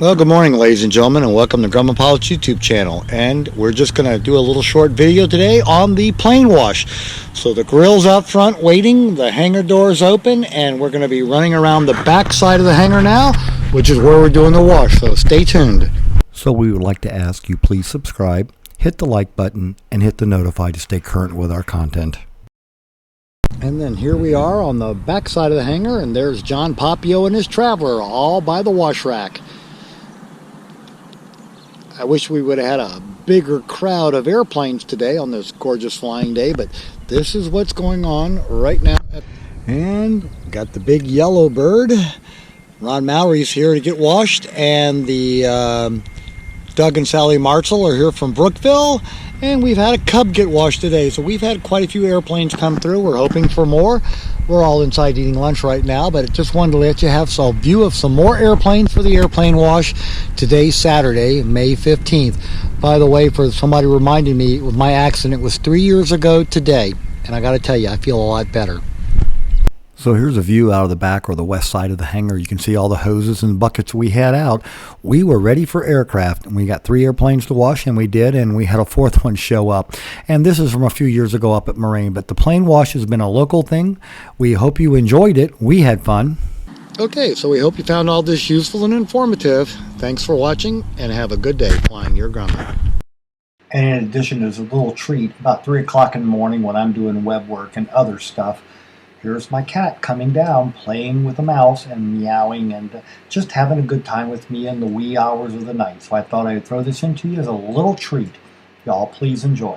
Well, good morning, ladies and gentlemen, and welcome to Grumman Pilots YouTube channel. And we're just going to do a little short video today on the plane wash. So the grill's out front waiting, the hangar door's open, and we're going to be running around the back side of the hangar now, which is where we're doing the wash. So stay tuned. So we would like to ask you please subscribe, hit the like button, and hit the notify to stay current with our content. And then here we are on the back side of the hangar, and there's John Popio and his Traveler all by the wash rack. I wish we would have had a bigger crowd of airplanes today on this gorgeous flying day, but this is what's going on right now. And got the big yellow bird. Ron Mallory's here to get washed, and the Doug and Sally Marshall are here from Brookville, and we've had a Cub get washed today. So we've had quite a few airplanes come through. We're hoping for more. We're all inside eating lunch right now, but just wanted to let you have some view of some more airplanes for the airplane wash. Today's Saturday, May 15th. By the way, for somebody reminding me, with my accident, it was 3 years ago today, and I got to tell you, I feel a lot better. So here's a view out of the back or the west side of the hangar. You can see all the hoses and buckets we had out. We were ready for aircraft, and we got 3 airplanes to wash, and we did, and we had a 4th one show up. And this is from a few years ago up at Moraine, but the plane wash has been a local thing. We hope you enjoyed it. We had fun. Okay, so we hope you found all this useful and informative. Thanks for watching, and have a good day flying your Grumman. And in addition, there's a little treat about 3 o'clock in the morning when I'm doing web work and other stuff. Here's my cat coming down, playing with a mouse and meowing and just having a good time with me in the wee hours of the night. So I thought I would throw this into you as a little treat. Y'all please enjoy.